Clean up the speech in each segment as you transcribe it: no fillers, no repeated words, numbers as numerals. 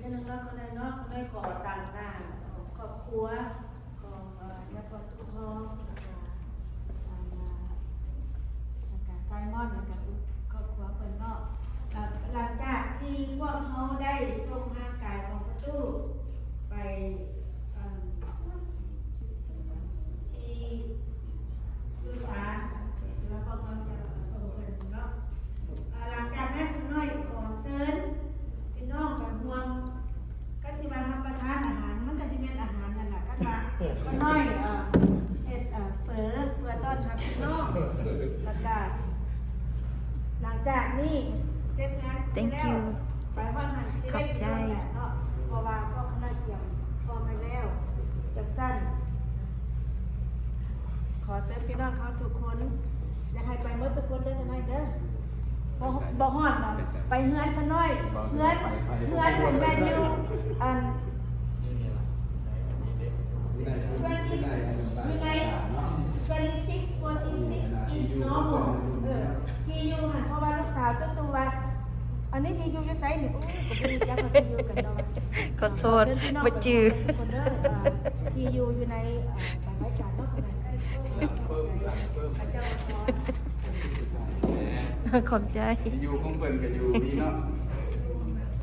ท่านนึงก็ได้เนาะก็ได้ขอต่างหน้าครอบครัวของยาปอตุทองแล้วก็ไซมอนแล้วก็ครอบครัวเพิ่นเนาะหลังจากที่พวกเขาได้ส่งร่างกายของพระตู้ไปที่สุสานแล้วก็เขาจะส่งเพิ่นเนาะหลังจากนั้นคุณน้อยขอเชิญพี่น้องแบบรวมก็สิมารับประทานอาหารมันก็สิเป็นอาหารนั่นแหละก็ว่าคุณน้อยเฮ็ดเพื่อต้อนรับพี่น้องแล้วก็หลังจากนี้เสร็จงานแล้วไปว่าหันสิได้เงินแหละเนาะเพราะว่าพ่อคณะเตรียมพร้อมไว้แล้วจังสั้นขอเชิญพี่น้องเขาทุกคนอยากให้ไปเมื่อสักคนเด้อทนายเด้อบ่ฮอดเนาะไปเฮือนพน้อยเฮือนของแมนยูอัน26 is normal ที่อยู่หันเพราะว่าลูกสาวต้องตัวอันนี้ที่อยู่อยู่ไสนี่ก็บ่รู้จักว่าที่อยู่กันเนาะขอโทษบ่จื้อที่อยู่ในบางรายการเนาะพระเจ้าขอบใจอยู่ของเพิ่นก็อยู่นี่เนาะ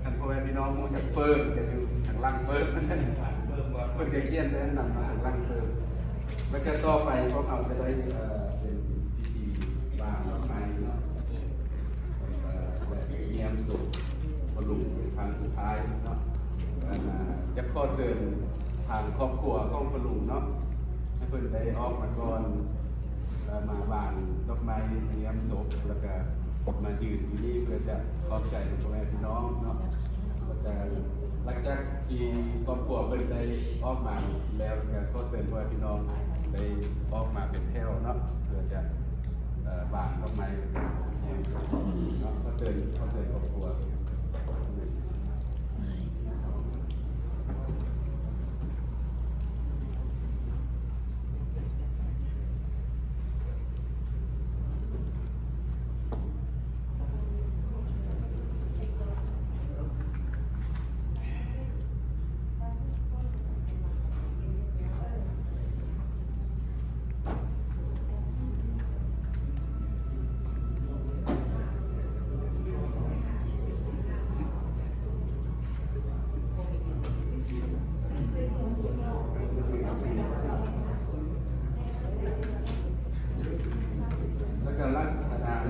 ท่านพ่อแม่พี่น้องมูจากเฟิร์มก็อยู่ทางล่างเฟิร์มเพิ่นก็เขียนใส่นำมาทางล่างเฟิร์มแล้วก็ต่อไปพวกเขาจะได้เป็นพิธีวางดอกไม้เนาะเยี่ยมสุขบรรลุเป็นครั้งสุดท้ายเนาะยักข้อเสริมทางครอบครัวของบรรลุเนาะให้เพิ่นได้ออกมาก่อนมาวางดอกไม้เยี่ยมศพแล้วก็มายืนอยู่นี่เพื่อจะขอบใจพ่อแม่พี่น้องเนาะแล้วก็หลังจากที่ครอบครัวเพิ่นได้ออกมาแล้วก็ขอเชิญพ่อแม่พี่น้องได้ออกมาเป็นแถวเนาะเพื่อจะวางดอกไม้เยี่ยมศพเนาะขอเชิญครอบครัว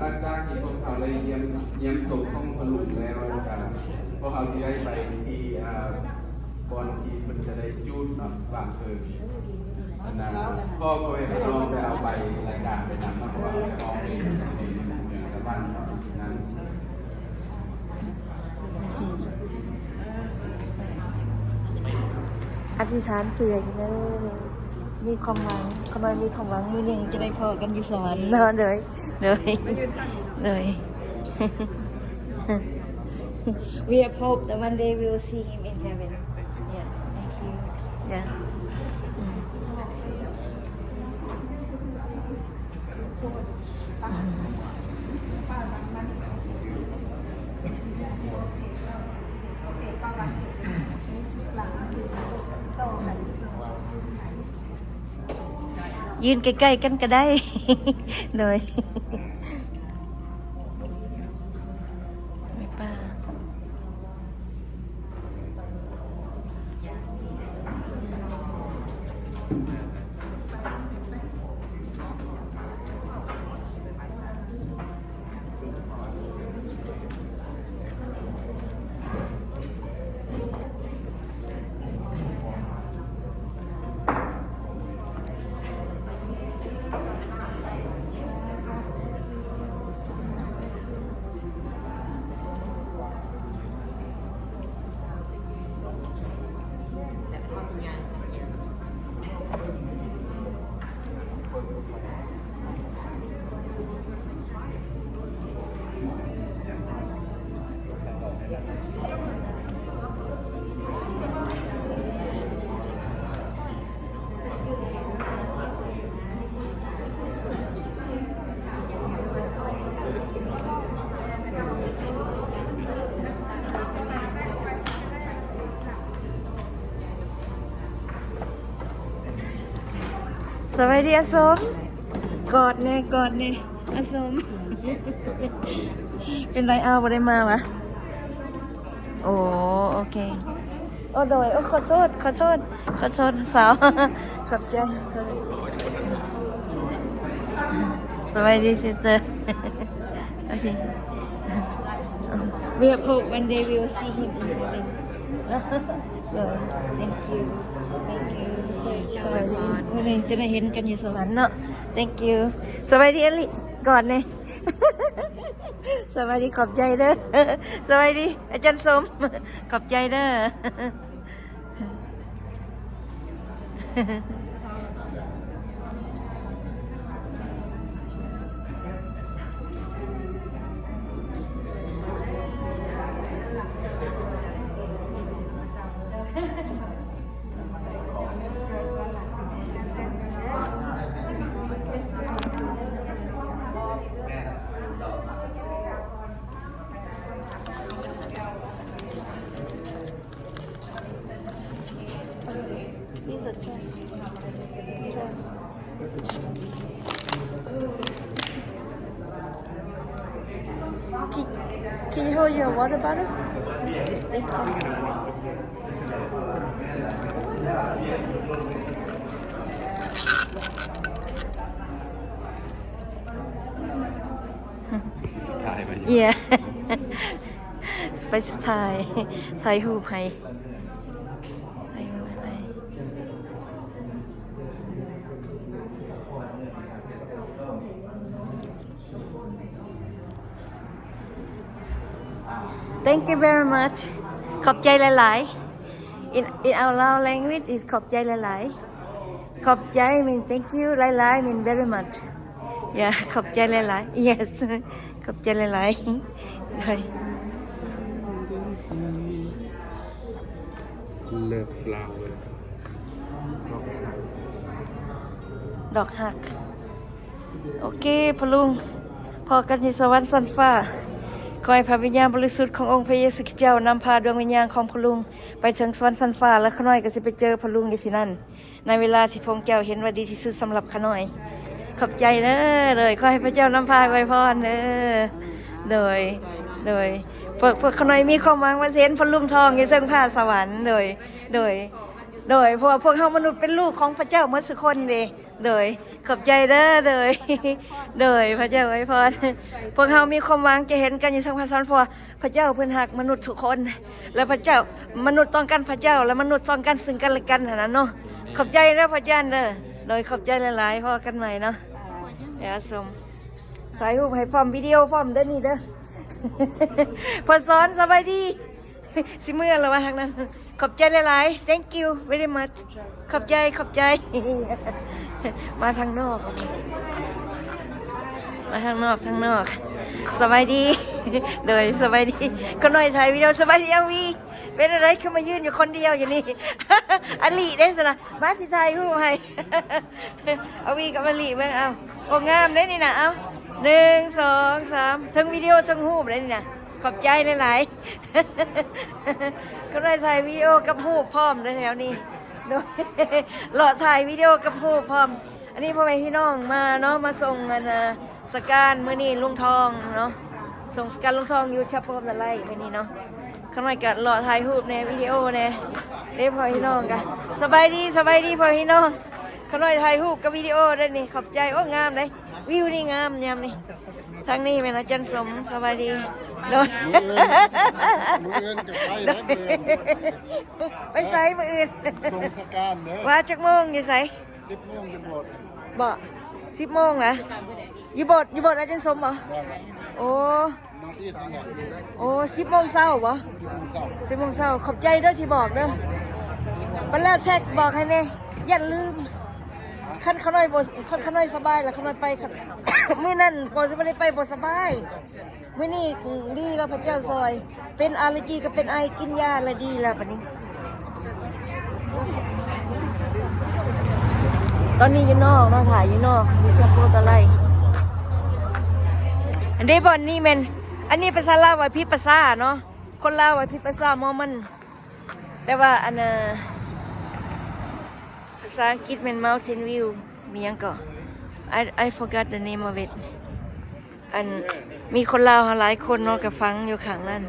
หลังจากที่พวกเขาได้เยี่ยมศพของพลุแล้วนะครับพวกเขาที่ได้ไปที่ก่อนที่มันจะได้จุดเนาะวางเพลิงพ่อก็ไปลองไปเอาใบรายการไปนำมาเพราะว่าจะออกเป็นเมืองสวรรค์นั้นอธิษฐานเผื่ออยู่เลยมีความหวังกำลังมีความหวังมือหนึ่งจะได้พอกันอยู่สวรรค์เนาะเลยWe have hope that one day we will see him in heaven. Yeah, thank you. Yeah. ยืนใกล้ๆกันก็ได้เลยไม่ป้า สวัสดีอาสมกอดแน่กอดแน่อาสม เป็นไรเอาบ่ได้มาวะโอ้โอเคโอ้โดยโอ้ขอโทษสาว ขอบใจสวัสดีซิสเตอร์ We have hope one day we will see him in heaven. Thank you. Thank you. สวัสดีวันนี้จะได้เห็นกันอยู่สวรรค์เนาะ Thank you. สวัสดีอลิก่อนเนี่ย สวัสดีขอบใจเด้อ สวัสดีอาจารย์สม ขอบใจเด้อ He's a choice. Can you hold your water bottle? Thank you. ถ่ายไป Yeah. ไปถ่ายรูปให้ถ่ายรูปให้ Thank you very much ขอบใจหลายๆ in our Lao language is ขอบใจหลายๆ ขอบใจ mean thank you หลายๆ mean very much yeah ขอบใจหลายๆ yes ขอบใจหลายๆได้ Love flower ดอกหัก โอเคพะลุงพอกันที่สวรรค์สันฟ้าขอให้พระวิญญาณบริสุทธิ์ขององค์พระเยซูคริสต์เจ้านำพาดวงวิญญาณของพะลุงไปถึงสวรรค์สันฟ้าและขน้อยก็สิไปเจอพะลุงอยู่สินั่นในเวลาที่พระองค์เจ้าเห็นว่าดีที่สุดสำหรับขน้อย ขอบใจเด้อเลยขอให้พระเจ้านำพาไว้พรเด้อโดยพวกขน้อยมีความหวังว่าเห็นพะลุงทองอยู่เชิงผ้าสวรรค์โดยเพราะว่าพวกเฮามนุษย์เป็นลูกของพระเจ้าหมดทุกคนเด้โดยขอบใจเด้อโดยพระเจ้าไว้พรพวกเฮามีความหวังจะเห็นกันอยู่ทางพระสวรรค์เพราะว่าพระเจ้าเพิ่นฮักมนุษย์ทุกคน และพระเจ้ามนุษย์ต้องการพระเจ้าและมนุษย์ต้องการซึ่งกันและกันนั่นน่ะเนาะขอบใจเด้อพระเจ้าเด้อโดยขอบใจหลายๆพอกันใหม่เนาะเดี๋ยวสมสายรูปให้พร้อมวิดีโอพร้อมเด้อนี่เด้อ พอสอนสบายดีสิเมื่อแล้วว่าทางนั้นขอบใจหลายๆ thank you very much ขอบใจ มาทางนอกสบายดี โดยสบายดีก็หน่อยถ่ายวิดีโอสบายดีเอาวีเป็นอะไรคือมายืนอยู่คนเดียวอย่างนี้ อลีได้สินะมาสิถ่ายรูปให้ เอาวีกับอลีเบิ่งเอาโอ้งามได้นี่นะเอา1 2 3ทั้งวิดีโอทั้งรูปได้นี่นะขอบใจหลายๆ ก็ได้ถ่ายวิดีโอกับรูปพร้อมแถวนี้โดยหล่อถ่ายวิดีโอกับรูปพร้อมอันนี้พ่อแม่พี่น้องมาเนาะมาส่งกันสการมื้อนี้ลุงทองเนาะส่งสการลุงทองอยู่ชับพร้อมละไล่มื้อนี้เนาะข้างในก็หล่อถ่ายรูปในวิดีโอเนี่ยได้พ่อพี่น้องกันสบายดีพ่อพี่น้องข้างในถ่ายรูปกับวิดีโอได้นี่ขอบใจโอ้งามเลยวิวนี่งามยามนี่ทางนี้แม่นะจันสมสบายดีโดยไปใส่มืออื่น ส่งสการเด้อ ว่าจักโมงอยู่ใส่ 10 โมงจนหมด บ่10 โมงเหรออยู่บทอาจารย์สมเหรอ ว่าละ โอ้ นอที่สังกัด โอ้10 โมงเช้าบ่ 10 โมงเช้า 10 โมงเช้าขอบใจเด้อที่บอกเด้อบัดแล้วแท็กบอกให้แน่อย่าลืมคันเขาน้อยบ่คันเขาน้อยสบายแล้วเขาน้อยไปคัน มื้อนั้นก็สิบ่ได้ไปบ่สบายมื้อนี้ดีแล้วพระเจ้าซอย เป็นอลเลอร์จีก็เป็นไอกินยาแล้วดีแล้วบัดนี้ ตอนนี้อยู่นอกเนาะถ่ายอยู่นอกอยู่จับโพตะไลอันนี้บอนนี่แมนอันนี้ภาษาลาวว่าพิภาษาเนาะคนลาวว่าพิภาษามอมันแต่ว่าอันภาษาอังกฤษแมน mountain view มีหยังก็ I forgot the name of it อันมีคนลาวหลายคนเนาะกับฟังอยู่ข้างนั้น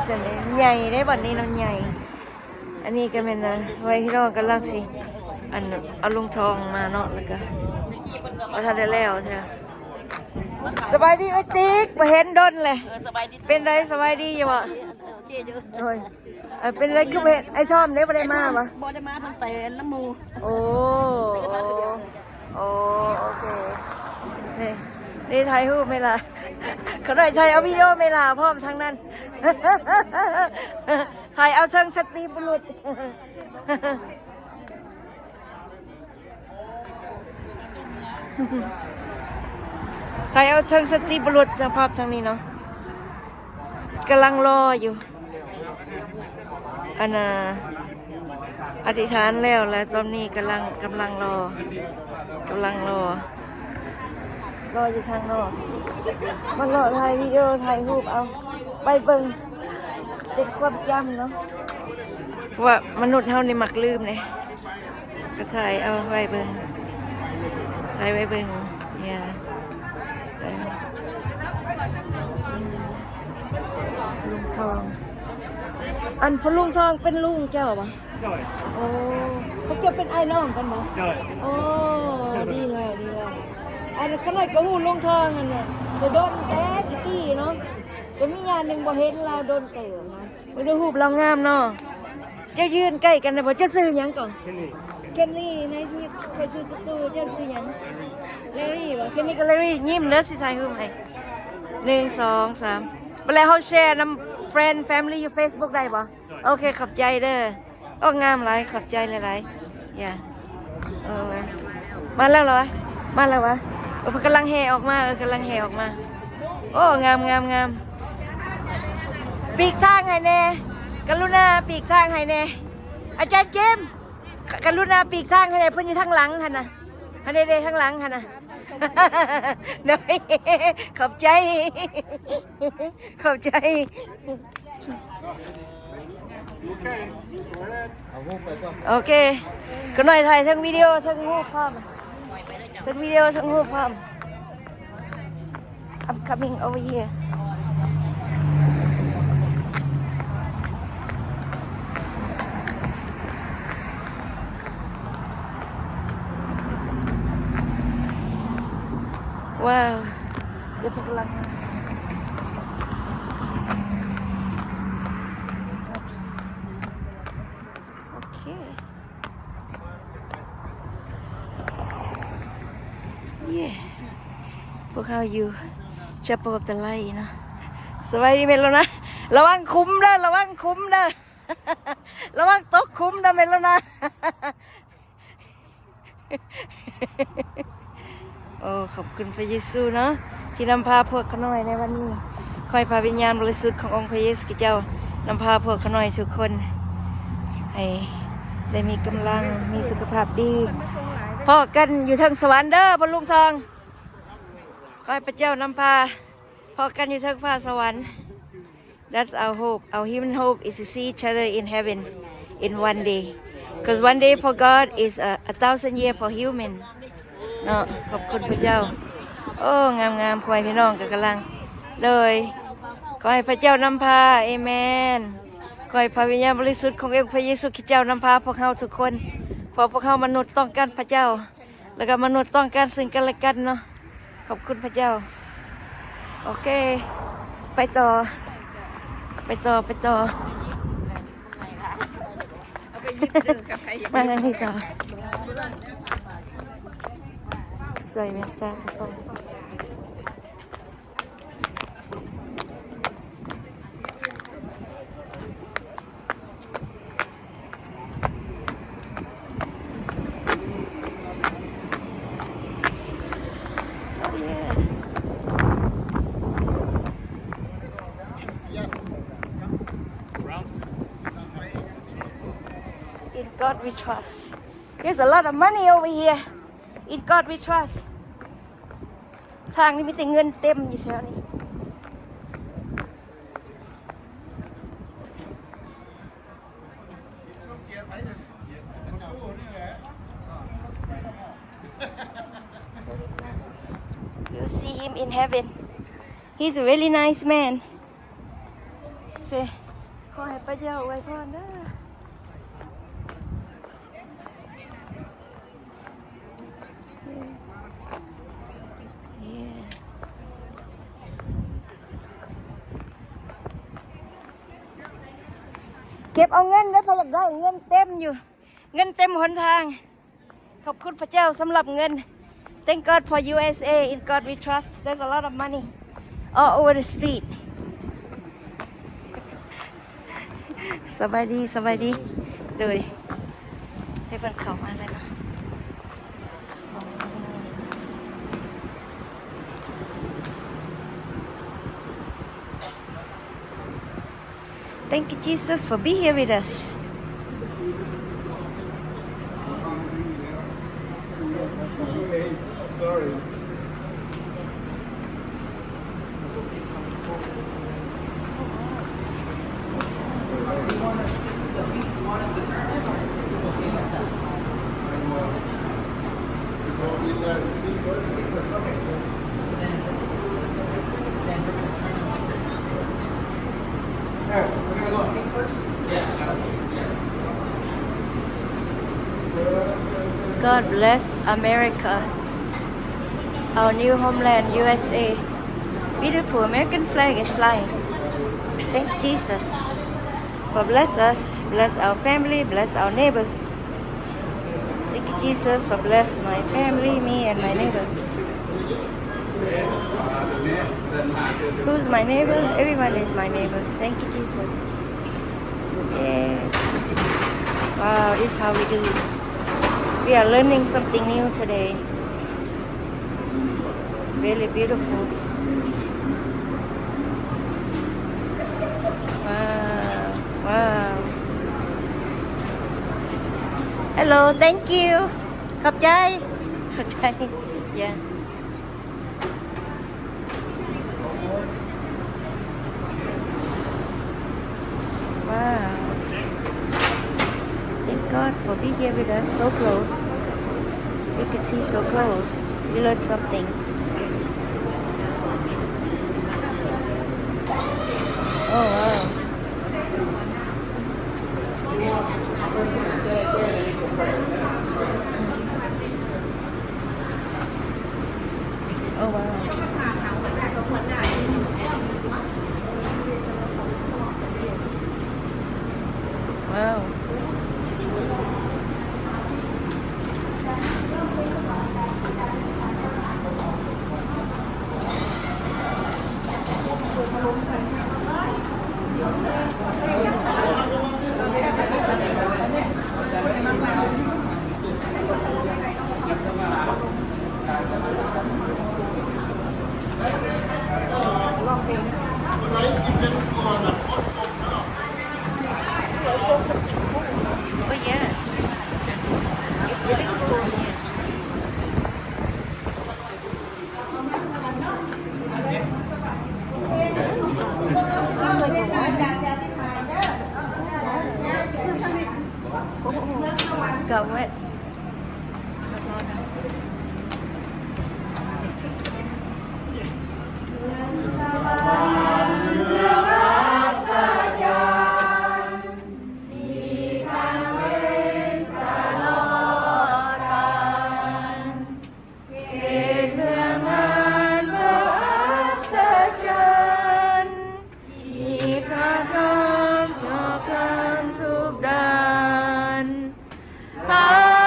ส่วนนี้ใหญ่ได้บัดนี้เนาะใหญ่อันนี้ก็เป็นไว้ที่น้องกำลังสิอันเอาลุงทองมาเนาะแล้วก็เอาทันได้แล้วใช่ไหมสบายดีไหมจิ๊กมาเห็นดนเลยเป็นไรสบายดีอยู่บ่โอ้ยเป็นไรก็เป็นไอ้ชอบเนี่ยบ่ได้มาปะ บ่ได้มาทางแต่น้ำมู โอ้โอเคนี่ถ่ายรูปไหมล่ะเขาได้ถ่ายเอาวิดีโอไหมล่ะพร้อมทั้งนั้น ถ่ายเอาเชิงสตรีบุรุษ ถ่ายเอาเชิงสตรีบุรุษภาพทางนี้เนาะกำลังรออยู่อันน่ะอธิษฐานแล้วตอนนี้กำลังรออยู่ทางนอกมันรอถ่ายวิดีโอถ่ายรูปเอาไปเบิ่งเป็นความจำเนาะว่ามนุษย์เฮานี่มักลืมเลยก็ถ่ายเอาไว้เบิ่งอย่าลุงทองอันพอลุงทองเป็นลุงเจ้าปะโอ้พวกเจ้าเป็นไอ้น้องกันปะโอ้ดีเลยอันขนาดกระหูลุงทองอันเนี่ยจะโดนแต่กี้เนาะจะมีอย่างหนึ่งบ่เห็นเราโดนเตะนะไปดูหูเรางามเนาะเจ้ายืนใกล้กันนะบ่เจ้าซื้อยังก่อนเคนลี่ในที่ไปซื้อตู้เจ้าซื้อยังเลรี่วะเคนลี่ก็เลรี่ยิ้มเด้อสิถ่ายรูปให้1 2 3เวลาเขาแชร์น้ำ friend family อยู่ Facebook ได้ปะโอเคขอบใจเด้อโอ้งามหลายขอบใจหลายๆอย่ามาแล้วเหรอมาแล้ววะกำลังแห่ออกมากำลังแห่ออกมาโอ้งามปีกทางให้แน่กรุณาปีกทางให้แน่อาจารย์เจมกรุณาปีกทางให้แน่เพิ่นอยู่ทางหลังหั่นน่ะให้เด้ทางหลังหั่นน่ะเด้อขอบใจโอเคก็หน่อยถ่ายทั้งวิดีโอทั้งรูปพร้อมI'm coming over hereว้าวเดี๋ยวพวกเราโอเคพวกเขาอยู่ Chapel of the Light นะสบายดีไหมล่ะนะระวังคุ้มเด้อระวังตกคุ้มเด้อไหมล่ะนะ โอ้ขอบคุณพระเยซูเนาะที่นำพาพวกขน้อยในวันนี้คอยพาวิญญาณบริสุทธิ์ขององค์พระเยซูคริสต์เจ้านำพาพวกขน้อยทุกคนให้ได้มีกำลังมีสุขภาพดีพ่อกันอยู่ทางสวรรค์เด้อพระลุงทองคอยพระเจ้านำพาพ่อกันอยู่ทางฟ้าสวรรค์ That's our hope. Our human hope is to see each other in heaven in one day. Because one day for God is 1,000 years for human. เนาะขอบคุณพระเจ้าโอ้งามพ่อพี่น้องกำลังเลยขอให้พระเจ้านำพาเอเมนขอให้พระวิญญาณบริสุทธิ์ขององค์พระเยซูคริสต์เจ้านำพาพวกเราทุกคนเพราะพวกเรามนุษย์ต้องการพระเจ้าแล้วก็มนุษย์ต้องการซึ่งกันและกันเนาะขอบคุณพระเจ้าโอเคไปต่อมาทางนี้ต่อใส่แว่นตาทุกคนIn God we trust. There's a lot of money over here. In God we trust. ทางนี้มีแต่เงินเต็มอยู่แถวนี้ in heaven. He's a really nice man. Say, ขอให้พระเจ้าอวยพรเด้อ Yeah. เก็บเอาเงินได้พออยากได้เงินเต็มอยู่เงินเต็มหนทางขอบคุณพระเจ้าสำหรับเงิน Thank God for USA. In God we trust. There's a lot of money all over the street. สบายดีเลยให้เพิ่นเข้ามาเลยนะ Thank you, Jesus, for being here with us. Sorry. God bless America, our new homeland, USA. Beautiful American flag is flying. Thank Jesus for bless us, bless our family, bless our neighbor. Thank you, Jesus, for bless my family, me and my neighbor. Who's my neighbor? Everyone is my neighbor. Thank you, Jesus. Yeah. Wow, this is how we do it. We are learning something new today. Really beautiful. Wow. Hello, thank you. ขอบใจ Yeah. Wow. Thank God for being here with us so close. We can see so close. We learned something. Oh wow. Oh wow. Wow. Oh yeah. It's really cool. Yes. Cầm ấy. Bye.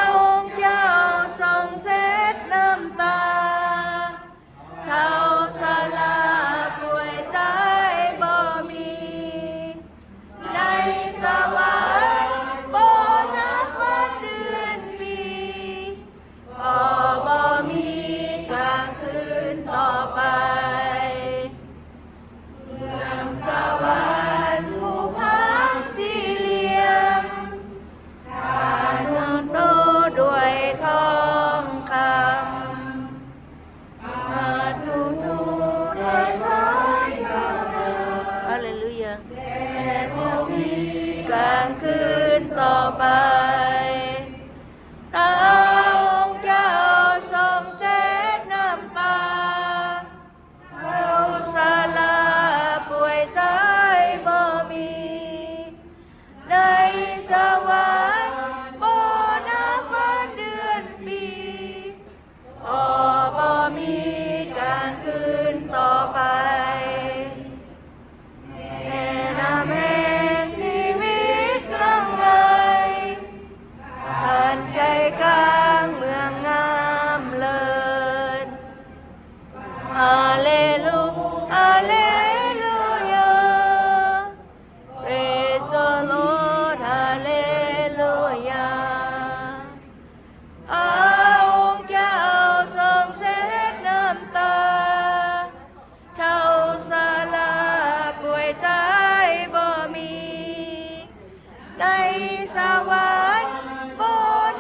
สวรรค์บ่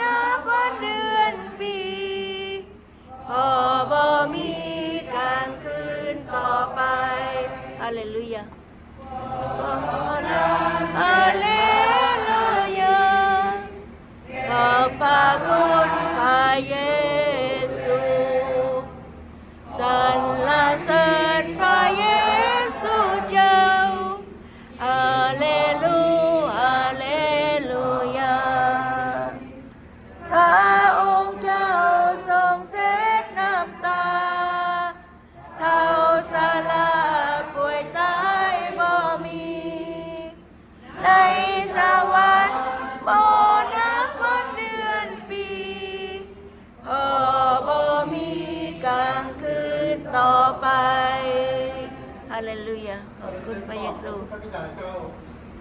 นับวันเดือนปีพอบ่มีกลางคืนต่อไปฮาเลลูยาฮาเลลูยาขอบพระคุณพระเยซูสรรเสริญพระเยซูเจ้าฮาเลลูฮาเลลูยาพระองค์เจ้าทรงเสดน้ำตาเท่าสาราป่วยตายบ่มีในสวรรค์บ่นับวันเดือนปีพอบ่มีกลางคืนต่อไปฮาเลลูยาขอบคุณพระเยซู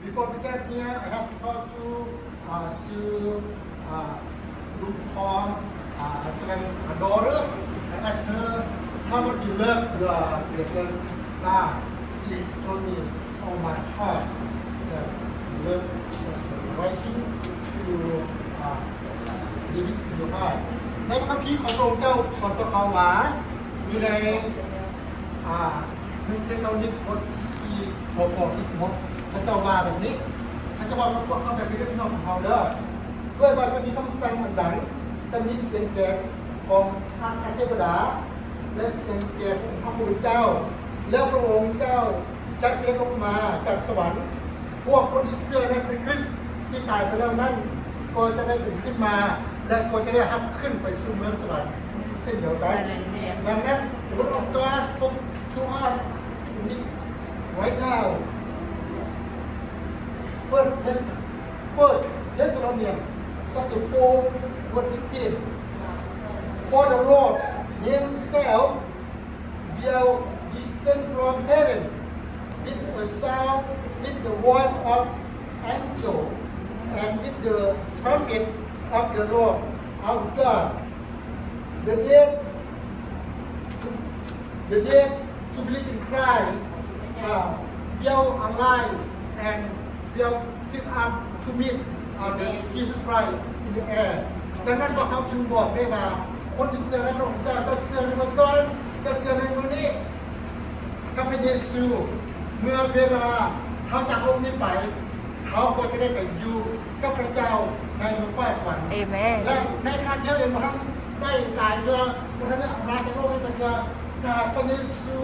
Before we get here, I have to talk to Luke Kong, my daughter. I asked her how much you love your children. She told me, oh my heart, that you love writing to give it to your heart. ในพระคัมภีร์ของพระองค์เจ้าสอนตัวเขาว่าอยู่ใน1 เทสซาโลนิกบทที่4ข้อ26พระเจ้าว่าแบบนี้พระเจ้าว่าพวกเขาแบบนี้พี่น้องของเขาเด้อด้วยว่าจะมีคำสั่งอันใดจะมีเสียงแก่ของทางเทวดาและเสียงแก่ของพระผู้เป็นเจ้าแล้วพระองค์เจ้าจะเสด็จลงมาจากสวรรค์พวกคนที่เชื่อในพระคริสต์ที่ตายไปแล้วนั้นก็จะได้เป็นขึ้นมาและก็จะได้รับขึ้นไปสู่เมืองสวรรค์เช่นเดียวกันดังนั้น the word of God spoke to us right now First Thessalonians chapter 4 verse 16 For the Lord himself will descend from heaven with a sound, with the voice of angel, and with the trumpet of the Lord our God. The dead to believe in Christ will arise and will pick up to meet Jesus Christ in the air. ดังนั้นพวกเขาจึงบอกได้ว่าคนที่เชื่อในพระองค์เจ้าจะเชื่อในวันก่อนจะเชื่อในวันนี้กับพระเยซูเมื่อเวลาเขาจากโลกนี้ไปเขาก็จะได้ไปอยู่กับพระเจ้าในเมืองฟ้าสวรรค์ เอเมน และในการเที่ยวเองมันได้ตายเพื่อคนนั้นมาจากโลกนี้ไปเพื่อพระเยซู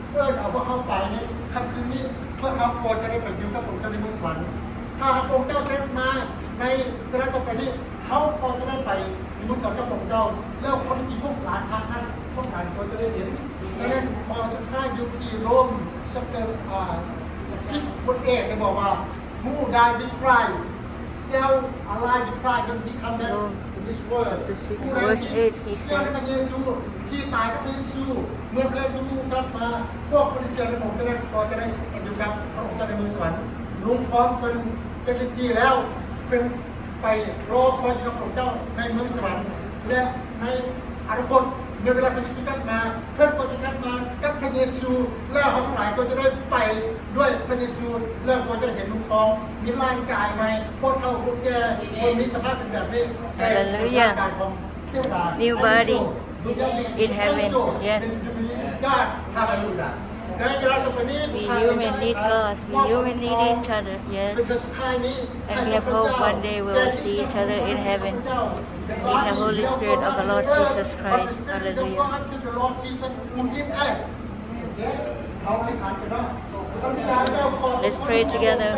เพื่อเอาพวกเขาไปในค่ำคืนนี้เพื่อเขาควรจะได้ไปอยู่กับพระองค์เจ้าในเมืองสวรรค์ถ้าพระองค์เจ้าเสด็จมาในเวลาต่อไปนี้เขาก็จะได้ไปอยู่เมืองสวรรค์กับพระองค์เจ้าแล้วคนที่พวกหลานทางนั้นพวกหลานก็จะได้เห็นดังนั้นพอจะฆ่าอยู่ที่โรมชัปเตอร์10 บท 8ได้บอกว่า Who died with Christ shall alive with Christ when he comes back in this world. Chapter 6 verse 8 he เชื่อ said ในพระเยซูที่ตายกับพระเยซูเมื่อพระเยซูกลับมาพวกคนที่เชื่อในพระองค์ก็จะได้อยู่กับพระองค์ในเมืองสวรรค์ลุงพร้อมเป็นดีแล้วเป็นไปรอคอยอยู่กับพระองค์เจ้าในเมืองสวรรค์และในอนาคตเมื่อเวลาพระเยซูกลับมาเพื่อนก็จะกลับมากับพระเยซูแล้วเขาทั้งหลายก็จะได้ไปด้วยพระเยซูแล้วก็จะเห็นลุงพร้อมมีร่างกายใหม่พวกเขาพวกแกคนมีสภาพเป็นแบบนี้แต่ร่างกายของเทวดา New body in heaven yes God hallelujah We human need God we human need each other yes and we have hope one day we will see each other in heaven in the Holy Spirit of the Lord Jesus Christ hallelujah Let's pray together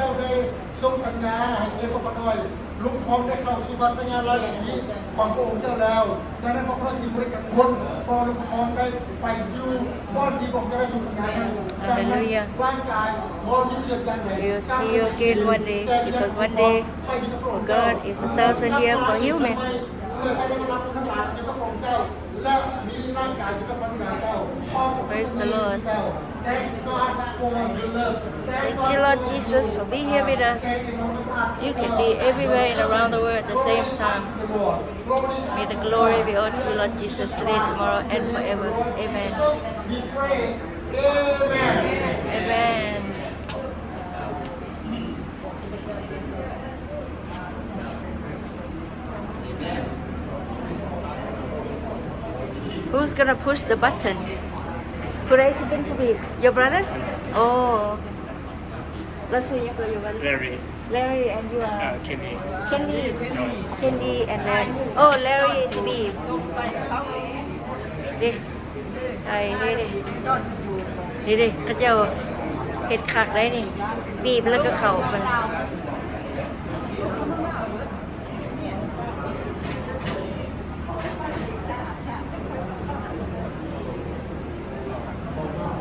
ทรงสัญญาให้เกี่ยวกับพระด้วยลูกพร้อมได้เข้าสู่วัฏญาราศีของพระองค์เจ้าแล้วดังนั้นพระองค์จึงบริการคนพอลูกพร้อมได้ไปอยู่ก้อนที่พระองค์จะได้ทรงสัญญานั้นดังนั้นร่างกายพอที่จะจังไหน We'll see you again one day because one day for God is 1,000 years for human เพื่อให้ได้รับพระบาทอยู่กับพระองค์เจ้าและมีร่างกายอยู่กับพระบิดาเจ้าพ่อกับ Praise the Lord Thank God for your love Thank you Lord Jesus for being here with us You can be everywhere and around the world at the same time May the glory be all to you Lord Jesus today, tomorrow and forever Amen We pray Amen Amen Who's gonna push the button? Who is it going to be? Your brother? Oh. Let's see your brother. Larry and you are Candy and then Larry is me. ดิไอ้ดิก็เจ้าเห็ดขักได้นี่บีบแล้วก็เข่ามัน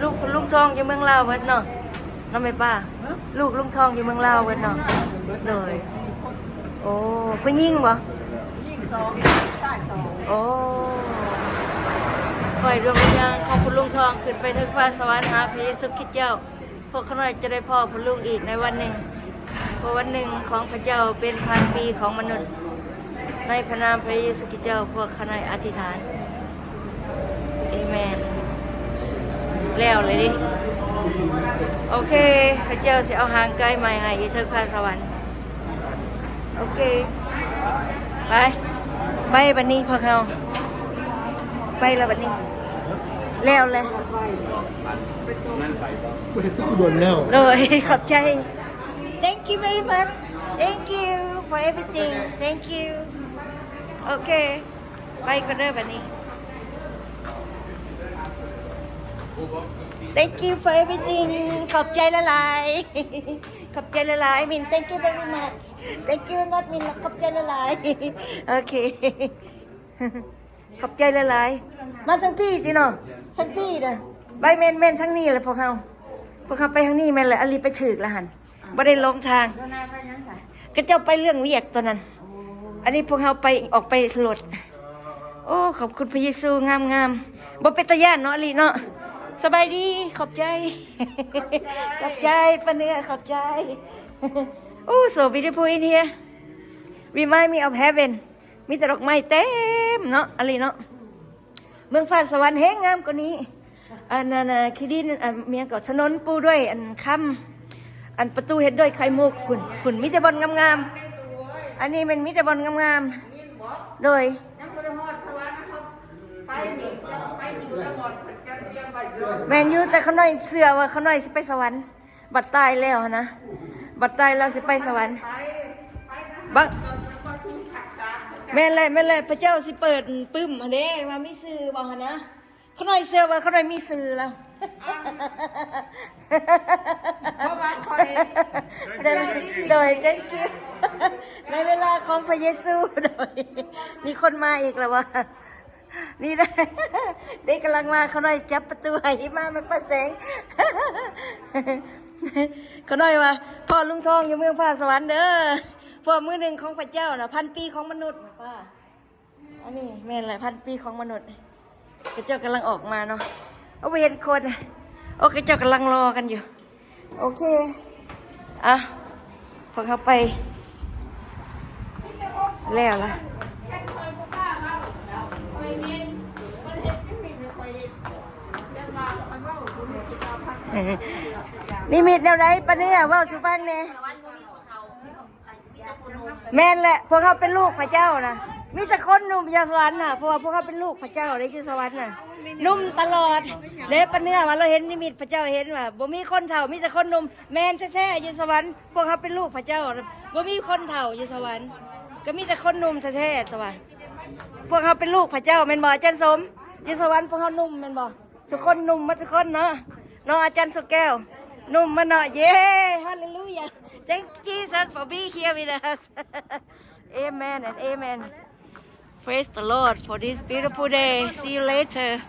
ลูกลุงทองอยู่เมืองลาวเวิร์ดเนาะน้องไม่ป้าลูกลุงทองอยู่เมืองลาวเวิร์ดเนาะเลยโอ้ผู้หญิงบ่โอ้คอยดวงวิญญาณของคุณลุงทองขึ้นไปถึงฟ้าสวรรค์หาพระเยซูคริสต์เจ้าพวกเขาหน่อยจะได้พ่อคุณลุงอีกในวันหนึ่งเพราะวันหนึ่งของพระเจ้าเป็นพันปีของมนุษย์ในพระนามพระเยซูคริสต์เจ้าพวกเขาหน่อยอธิษฐานเอเมนแล้วเลยดิโอเคพระเจ้าจะเอาหางไกลใหม่ให้อยู่ถึงฟ้าสวรรค์โอเคไปบันนี้พวกเขาไปแล้วบันนี้แล้วเลย ไม่เห็นทุกคนแล้ว เลยขอบใจ thank you very much thank you for everything thank you โอเคไปก็ได้บันนี้ thank you for everything ขอบใจละลายขอบใจละลายมิน thank you very much thank you very much มินขอบใจละลายโอเคขอบใจละลายมาทั้งพี่สิเนาะทั้งพี่เด้อใบเมนทั้งนี้เลยพวกเขาไปทางนี้แม่นเลยอลีไปถึกละหันบ่ได้ลงทางก็เจ้าไปเรื่องเวียกตัวนั้นอันนี้พวกเขาไปออกไปรถโอ้ขอบคุณพระเยซูงามบ่เป็นตาย่านเนาะอลีเนาะสบายดีขอบใจขอบใจปะเนื้อขอบใจโอ้ so beautiful in here remind me of heaven มีแต่ดอกไม้เต็มเนาะอะไรเนาะเมืองฟ้าสวรรค์แห้งงามกว่านี้อันนั้นคิดินอันเมียก็ถนนปูด้วยอันค่ำอันประตูเฮ็ดด้วยไข่มุกขุนมีแต่บอลงามๆอันนี้มันมีแต่บอลงามๆโดยแมนยูแต่เขาหน่อยเสือว่าเขาหน่อยสิไปสวรรค์บัดตายแล้วนะบัดตายแล้วสิไปสวรรค์บังแม่นเลยพระเจ้าสิเปิดปึ้มอันนี้ว่ามีสื่อบอกนะเขาหน่อยเสือว่าเขาหน่อยมีสื่อแล้วโดย thank you ในเวลาของพระเยซูโดยมีคนมาอีกแล้ววะนี่นะเด็กกำลังมาเขาหน่อยจับประตูให้มาไม่ประแสงเขาหน่อยว่าพ่อลุงทองอยู่เมืองฟ้าสวรรค์เด้อพ่อมือหนึ่งของพระเจ้าน่ะพันปีของมนุษย์ป้าอันนี้แม่นแหละพันปีของมนุษย์พระเจ้ากำลังออกมาเนาะเอาไปเห็นคนโอเคเจ้ากำลังรอกันอยู่โอเคอ่ะพอเขาไปแล้วล่ะนี่มีแนวไหนปะเนี่ยว่าสุฟังเนี่ยแม่นแหละพวกเขาเป็นลูกพระเจ้านะมีแต่คนหนุ่มอยู่สวรรค์น่ะเพราะว่าพวกเขาเป็นลูกพระเจ้าได้อยู่สวรรค์น่ะนุ่มตลอดเด้ปะเนี่ยว่าเราเห็นนิมิตพระเจ้าเห็นว่าบ่มีคนเฒ่ามีแต่คนหนุ่มแม่นแท้ๆอยู่สวรรค์พวกเขาเป็นลูกพระเจ้าบ่มีคนเฒ่าอยู่สวรรค์ก็มีแต่คนหนุ่มแท้ๆตัวพวกเขาเป็นลูกพระเจ้าแม่นบ่อาจารย์สมอยู่สวรรค์พวกเขานุ่มแม่นบ่ทุกคนนุ่มมาทุกคนเนาะอาจารย์สุแก้วนุ่มมาเนาะเย้ฮาเลลูยา Thank Jesus for being here with us Amen and Amen Praise the Lord for this beautiful day See you later